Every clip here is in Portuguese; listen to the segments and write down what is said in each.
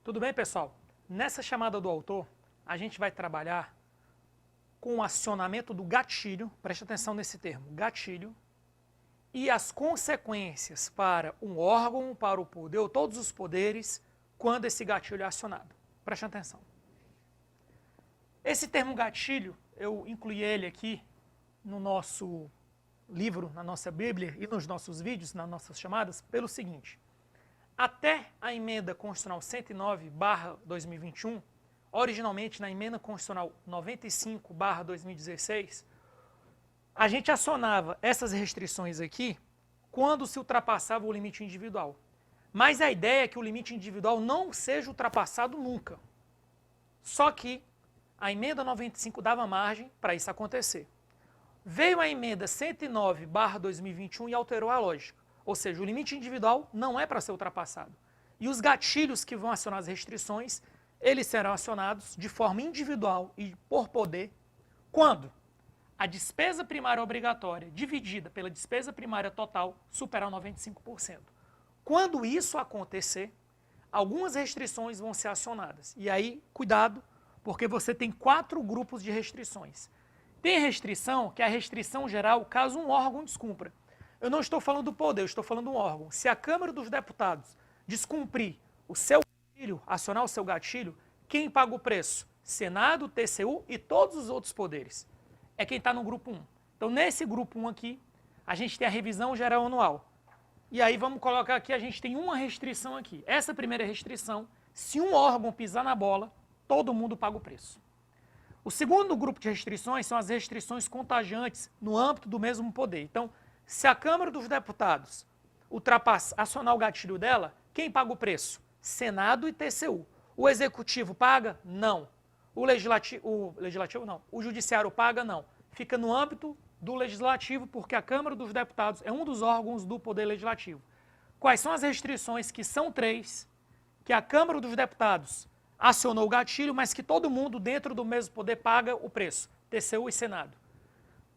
Tudo bem, pessoal? Nessa chamada do autor, a gente vai trabalhar com o acionamento do gatilho, preste atenção nesse termo, gatilho, e as consequências para um órgão, para o poder, ou todos os poderes, quando esse gatilho é acionado. Preste atenção. Esse termo gatilho, eu incluí ele aqui no nosso livro, na nossa Bíblia e nos nossos vídeos, nas nossas chamadas, pelo seguinte. Até a emenda constitucional 109/2021, originalmente na emenda constitucional 95/2016, a gente acionava essas restrições aqui quando se ultrapassava o limite individual. Mas a ideia é que o limite individual não seja ultrapassado nunca. Só que a emenda 95 dava margem para isso acontecer. Veio a emenda 109/2021 e alterou a lógica. Ou seja, o limite individual não é para ser ultrapassado. E os gatilhos que vão acionar as restrições, eles serão acionados de forma individual e por poder, quando a despesa primária obrigatória dividida pela despesa primária total superar 95%. Quando isso acontecer, algumas restrições vão ser acionadas. E aí, cuidado, porque você tem 4 grupos de restrições. Tem restrição, que é a restrição geral, caso um órgão descumpra. Eu não estou falando do poder, eu estou falando do órgão. Se a Câmara dos Deputados descumprir o seu gatilho, acionar o seu gatilho, quem paga o preço? Senado, TCU e todos os outros poderes. É quem está no grupo 1. Então, nesse grupo 1 aqui, a gente tem a revisão geral anual. E aí, vamos colocar aqui, a gente tem uma restrição aqui. Essa primeira restrição, se um órgão pisar na bola, todo mundo paga o preço. O segundo grupo de restrições são as restrições contagiantes no âmbito do mesmo poder. Então, se a Câmara dos Deputados acionar o gatilho dela, quem paga o preço? Senado e TCU. O Executivo paga? Não. O Legislativo não. O Judiciário paga? Não. Fica no âmbito do Legislativo, porque a Câmara dos Deputados é um dos órgãos do Poder Legislativo. Quais são as restrições, que são 3, que a Câmara dos Deputados acionou o gatilho, mas que todo mundo dentro do mesmo poder paga o preço? TCU e Senado.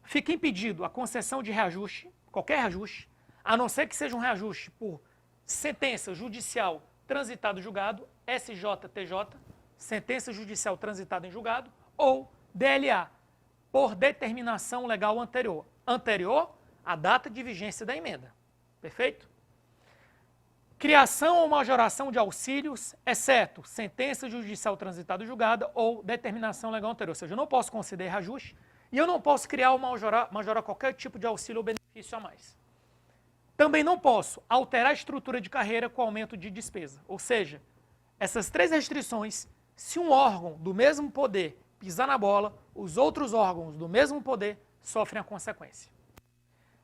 Fica impedido a concessão de reajuste, qualquer reajuste, a não ser que seja um reajuste por sentença judicial transitada em julgado, SJTJ, sentença judicial transitada em julgado, ou DLA, por determinação legal anterior. Anterior à data de vigência da emenda. Perfeito? Criação ou majoração de auxílios, exceto sentença judicial transitada em julgado ou determinação legal anterior. Ou seja, eu não posso conceder reajuste e eu não posso criar ou majorar qualquer tipo de auxílio ou benefício a mais. Também não posso alterar a estrutura de carreira com aumento de despesa. Ou seja, essas 3 restrições, se um órgão do mesmo poder pisar na bola, os outros órgãos do mesmo poder sofrem a consequência.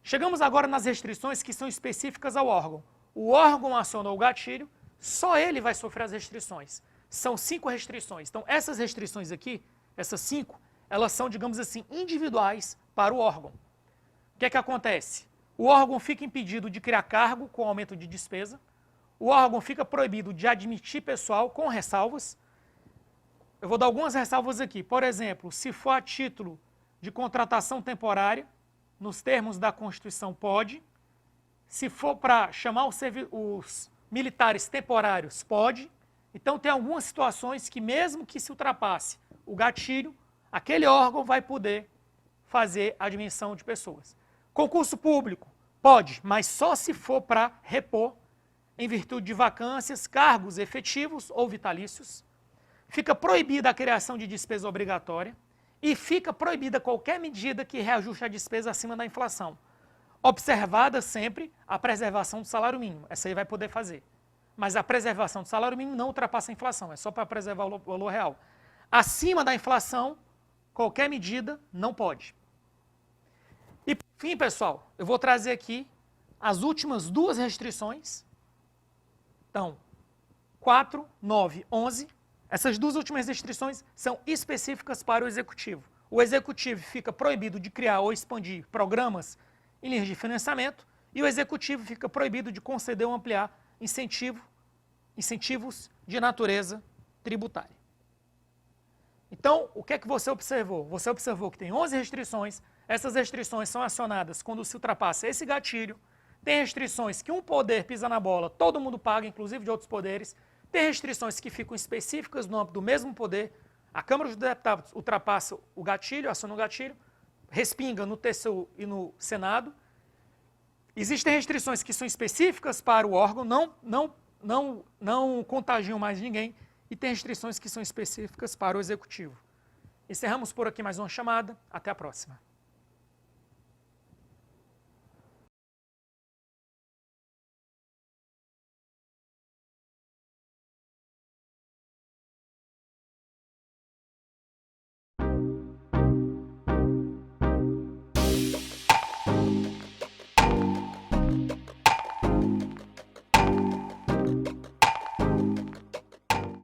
Chegamos agora nas restrições que são específicas ao órgão. O órgão acionou o gatilho, só ele vai sofrer as restrições. São 5 restrições. Então, essas restrições aqui, essas 5, elas são, digamos assim, individuais para o órgão. O que é que acontece? O órgão fica impedido de criar cargo com aumento de despesa. O órgão fica proibido de admitir pessoal com ressalvas. Eu vou dar algumas ressalvas aqui. Por exemplo, se for a título de contratação temporária, nos termos da Constituição pode. Se for para chamar os militares temporários, pode. Então, tem algumas situações que, mesmo que se ultrapasse o gatilho, aquele órgão vai poder fazer a admissão de pessoas. Concurso público, pode, mas só se for para repor, em virtude de vacâncias, cargos efetivos ou vitalícios. Fica proibida a criação de despesa obrigatória e fica proibida qualquer medida que reajuste a despesa acima da inflação. Observada sempre a preservação do salário mínimo. Essa aí vai poder fazer. Mas a preservação do salário mínimo não ultrapassa a inflação, é só para preservar o valor real. Acima da inflação, qualquer medida não pode. E, por fim, pessoal, eu vou trazer aqui as últimas 2 restrições. Então, 4, 9, 11. Essas 2 últimas restrições são específicas para o Executivo. O Executivo fica proibido de criar ou expandir programas em linhas de financiamento e o Executivo fica proibido de conceder ou ampliar incentivos de natureza tributária. Então, o que é que você observou? Você observou que tem 11 restrições. Essas restrições são acionadas quando se ultrapassa esse gatilho. Tem restrições que um poder pisa na bola, todo mundo paga, inclusive de outros poderes. Tem restrições que ficam específicas no âmbito do mesmo poder. A Câmara dos Deputados ultrapassa o gatilho, aciona o gatilho, respinga no TCU e no Senado. Existem restrições que são específicas para o órgão, não contagiam mais ninguém, e tem restrições que são específicas para o Executivo. Encerramos por aqui mais uma chamada. Até a próxima.